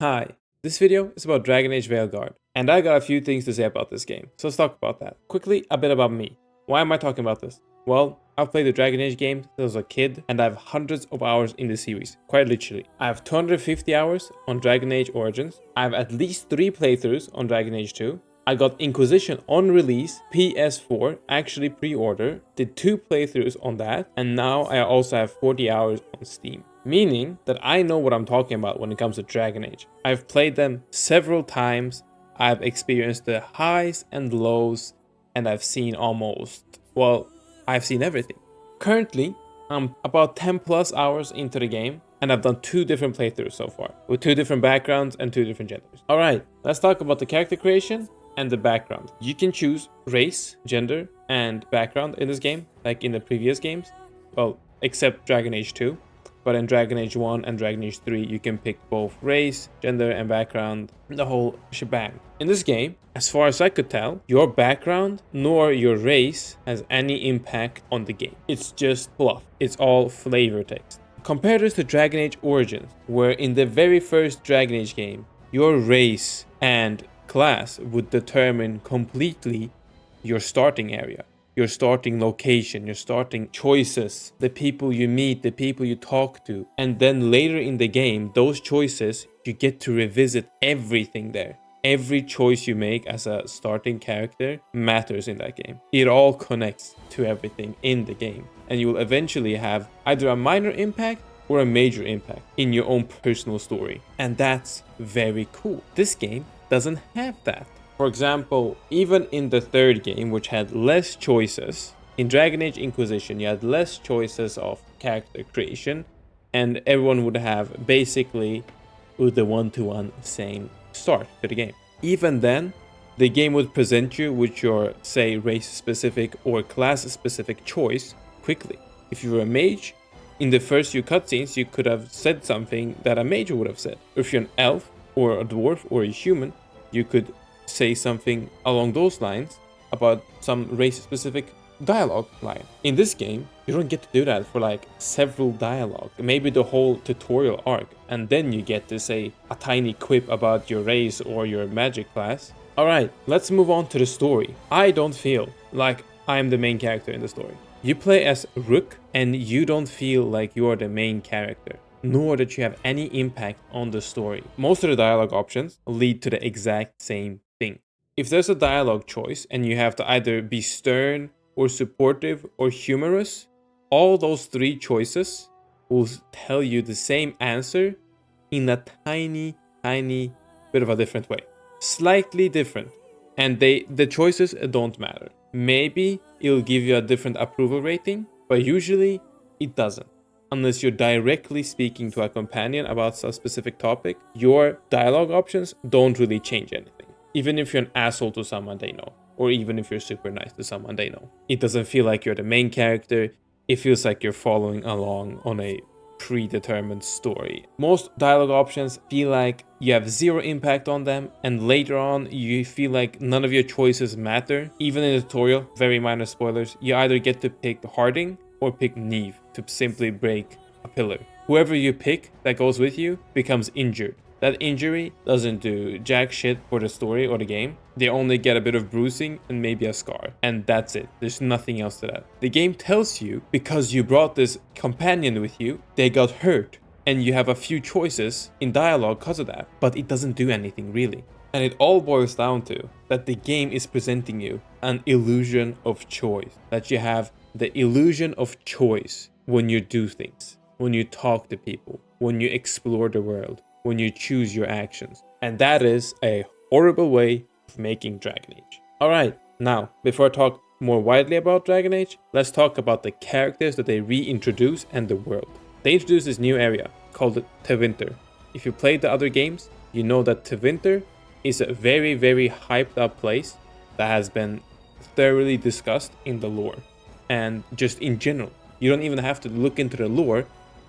Hi, this video is about Dragon Age Veilguard, and I got a few things to say about this game, so let's talk about that. Quickly, a bit about me. Why am I talking about this? Well, I've played the Dragon Age games since I was a kid, and I have hundreds of hours in the series, quite literally. I have 250 hours on Dragon Age Origins, I have at least 3 playthroughs on Dragon Age 2, I got Inquisition on release, PS4, actually pre-order, did 2 playthroughs on that, and now I also have 40 hours on Steam. Meaning that I know what I'm talking about when it comes to Dragon Age. I've played them several times, I've experienced the highs and lows, and I've seen I've seen everything. Currently, I'm about 10 plus hours into the game, and I've done 2 different playthroughs so far, with 2 different backgrounds and 2 different genders. Alright, let's talk about the character creation and the background. You can choose race, gender, and background in this game, like in the previous games. Well, except Dragon Age 2. But in Dragon Age 1 and Dragon Age 3, you can pick both race, gender, and background, the whole shebang. In this game, as far as I could tell, your background nor your race has any impact on the game. It's just fluff. It's all flavor text. Compare this to Dragon Age Origins, where in the very first Dragon Age game, your race and class would determine completely your starting area, your starting location, your starting choices, the people you meet, the people you talk to. And then later in the game, those choices, you get to revisit everything there. Every choice you make as a starting character matters in that game. It all connects to everything in the game. And you will eventually have either a minor impact or a major impact in your own personal story. And that's very cool. This game doesn't have that. For example, even in the third game, which had less choices, in Dragon Age Inquisition, you had less choices of character creation, and everyone would have basically with the one-to-one same start to the game. Even then, the game would present you with your, say, race-specific or class-specific choice quickly. If you were a mage, in the first few cutscenes, you could have said something that a mage would have said. If you're an elf, or a dwarf, or a human, you could say something along those lines about some race-specific dialogue line. In this game, you don't get to do that for like several dialogue, maybe the whole tutorial arc, and then you get to say a tiny quip about your race or your magic class. Alright, let's move on to the story. I don't feel like I'm the main character in the story. You play as Rook, and you don't feel like you are the main character, nor that you have any impact on the story. Most of the dialogue options lead to the exact same thing. If there's a dialogue choice and you have to either be stern or supportive or humorous, all those 3 choices will tell you the same answer in a tiny bit of a different way. Slightly different. And the choices don't matter. Maybe it'll give you a different approval rating, but usually it doesn't. Unless you're directly speaking to a companion about a specific topic, your dialogue options don't really change anything. Even if you're an asshole to someone they know, or even if you're super nice to someone they know. It doesn't feel like you're the main character, it feels like you're following along on a predetermined story. Most dialogue options feel like you have 0 impact on them, and later on you feel like none of your choices matter. Even in the tutorial, very minor spoilers, you either get to pick Harding or pick Neve to simply break a pillar. Whoever you pick that goes with you becomes injured. That injury doesn't do jack shit for the story or the game. They only get a bit of bruising and maybe a scar. And that's it. There's nothing else to that. The game tells you, because you brought this companion with you, they got hurt. And you have a few choices in dialogue because of that. But it doesn't do anything really. And it all boils down to that the game is presenting you an illusion of choice. That you have the illusion of choice when you do things, when you talk to people, when you explore the world, when you choose your actions. And that is a horrible way of making Dragon Age. Alright, now, before I talk more widely about Dragon Age, let's talk about the characters that they reintroduce and the world. They introduced this new area called Tevinter. If you played the other games, you know that Tevinter is a very hyped up place that has been thoroughly discussed in the lore. And just in general, you don't even have to look into the lore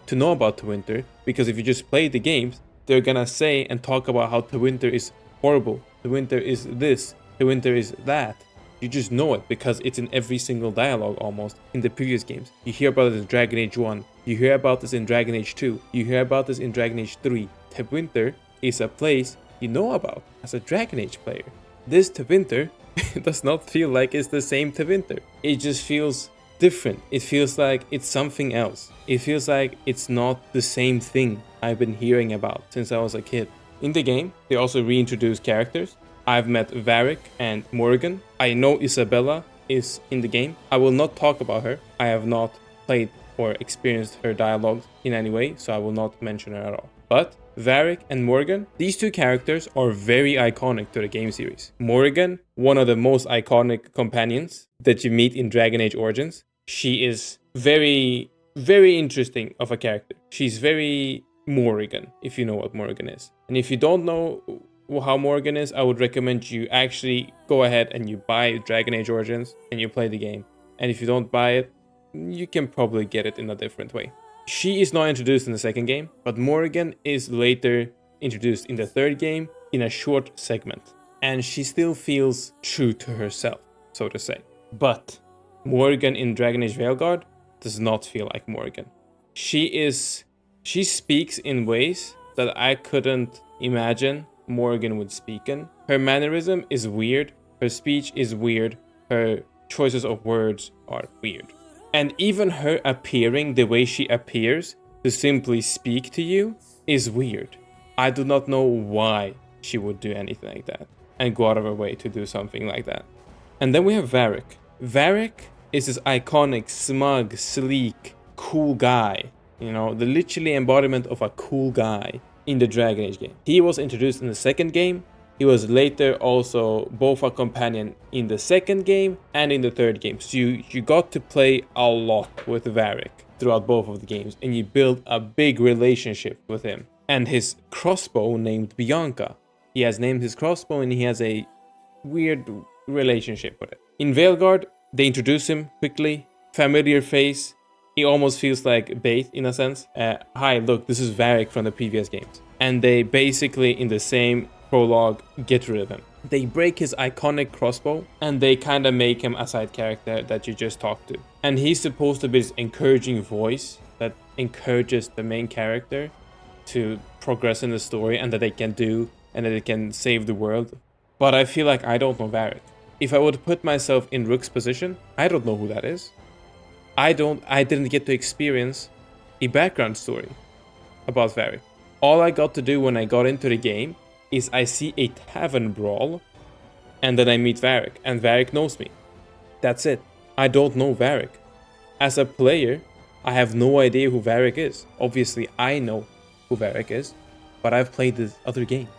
to know about Tevinter, because if you just play the games, they're gonna say and talk about how Tevinter is horrible, Tevinter is this, Tevinter is that. You just know it because it's in every single dialogue almost in the previous games. You hear about it in Dragon Age 1, you hear about this in Dragon Age 2, you hear about this in Dragon Age 3. Tevinter is a place you know about as a Dragon Age player. This Tevinter does not feel like it's the same Tevinter. It just feels different. It feels like it's something else. It feels like it's not the same thing I've been hearing about since I was a kid. In the game, they also reintroduced characters. I've met Varric and Morrigan. I know Isabella is in the game. I will not talk about her. I have not played or experienced her dialogue in any way, so I will not mention her at all. But Varric and Morrigan, these two characters are very iconic to the game series. Morrigan, one of the most iconic companions that you meet in Dragon Age Origins. She is very, very interesting of a character. She's very Morrigan, if you know what Morrigan is. And if you don't know how Morrigan is, I would recommend you actually go ahead and you buy Dragon Age Origins and you play the game. And if you don't buy it, you can probably get it in a different way. She is not introduced in the second game, but Morrigan is later introduced in the third game in a short segment. And she still feels true to herself, so to say. But Morrigan in Dragon Age Veilguard does not feel like Morrigan. She speaks in ways that I couldn't imagine Morrigan would speak in. Her mannerism is weird, her speech is weird, her choices of words are weird. And even her appearing the way she appears to simply speak to you is weird. I do not know why she would do anything like that and go out of her way to do something like that. And then we have Varric. Varric is this iconic, smug, sleek, cool guy. You know, the literally embodiment of a cool guy in the Dragon Age game. He was introduced in the second game. He was later also both a companion in the second game and in the third game. So you got to play a lot with Varric throughout both of the games, and you build a big relationship with him. And his crossbow named Bianca. He has named his crossbow and he has a weird relationship with it. In Veilguard, they introduce him quickly, familiar face. He almost feels like Bait in a sense. Hi, look, this is Varric from the previous games. And they basically, in the same prologue, get rid of him. They break his iconic crossbow and they kind of make him a side character that you just talk to. And he's supposed to be this encouraging voice that encourages the main character to progress in the story and that they can do and that they can save the world. But I feel like I don't know Varric. If I would put myself in Rook's position, I don't know who that is. I didn't get to experience a background story about Varric. All I got to do when I got into the game is I see a tavern brawl and then I meet Varric and Varric knows me. That's it. I don't know Varric. As a player, I have no idea who Varric is. Obviously, I know who Varric is, but I've played this other game.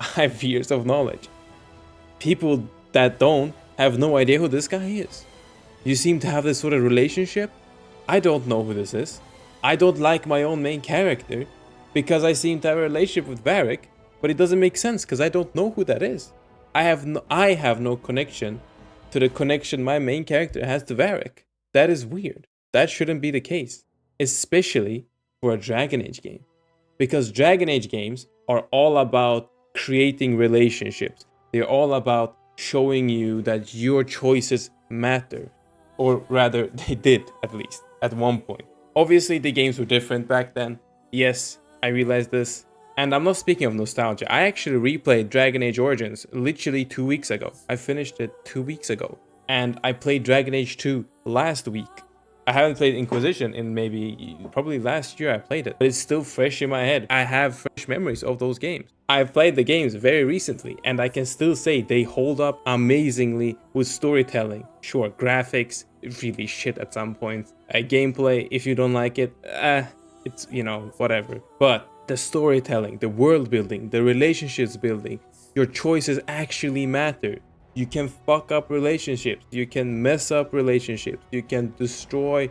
I have years of knowledge. People that don't have no idea who this guy is. You seem to have this sort of relationship. I don't know who this is. I don't like my own main character because I seem to have a relationship with Varric, but it doesn't make sense because I don't know who that is. I have no connection to the connection my main character has to Varric. That is weird. That shouldn't be the case, especially for a Dragon Age game. Because Dragon Age games are all about creating relationships. They're all about showing you that your choices matter. Or rather, they did, at least, at one point. Obviously, the games were different back then. Yes, I realized this. And I'm not speaking of nostalgia. I actually replayed Dragon Age Origins literally 2 weeks ago. I finished it 2 weeks ago. And I played Dragon Age 2 last week. I haven't played Inquisition in probably last year I played it. But it's still fresh in my head. I have fresh memories of those games. I've played the games very recently. And I can still say they hold up amazingly with storytelling. Sure, graphics, really shit at some points. Gameplay, if you don't like it, it's, whatever. But the storytelling, the world building, the relationships building, your choices actually matter. You can fuck up relationships. You can mess up relationships. You can destroy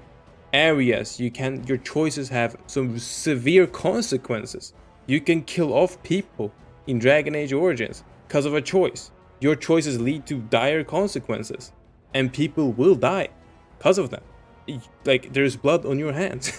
areas. Your choices have some severe consequences. You can kill off people in Dragon Age Origins because of a choice. Your choices lead to dire consequences. And people will die because of them. Like, there's blood on your hands.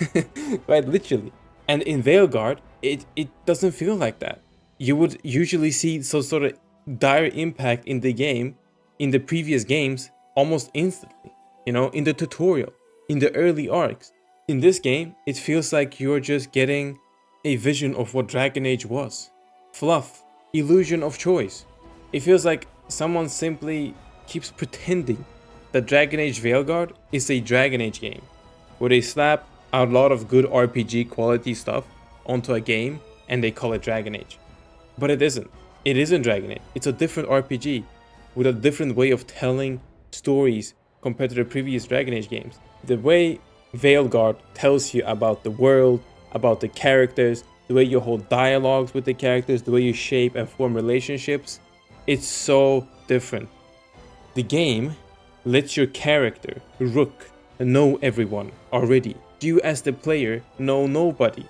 Right, literally. And in Veilguard, it doesn't feel like that. You would usually see some sort of dire impact in the game, in the previous games, almost instantly. In the tutorial, in the early arcs. In this game, it feels like you're just getting a vision of what Dragon Age was. fluff, illusion of choice. It feels like someone simply keeps pretending that Dragon Age Veilguard is a Dragon Age game, where they slap a lot of good RPG quality stuff onto a game and they call it Dragon Age. But it isn't. It isn't Dragon Age. It's a different RPG with a different way of telling stories compared to the previous Dragon Age games. The way Veilguard tells you about the world, about the characters, the way you hold dialogues with the characters, the way you shape and form relationships, it's so different. The game lets your character, Rook, know everyone already. You as the player know nobody.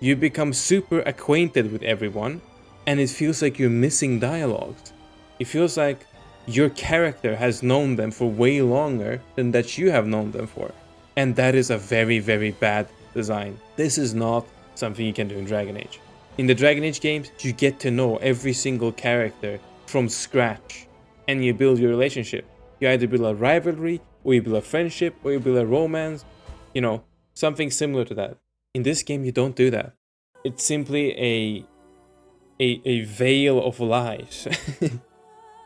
You become super acquainted with everyone, and it feels like you're missing dialogues. It feels like your character has known them for way longer than that you have known them for. And that is a very, very bad design. This is not something you can do in Dragon Age. In the Dragon Age games, you get to know every single character from scratch, and you build your relationship. You either build a rivalry, or you build a friendship, or you build a romance, something similar to that. In this game, you don't do that. It's simply a veil of lies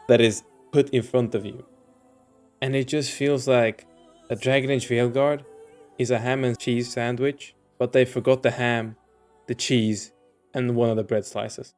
that is put in front of you. And it just feels like a Dragon Age Veilguard is a ham and cheese sandwich, but they forgot the ham, the cheese, and one of the bread slices.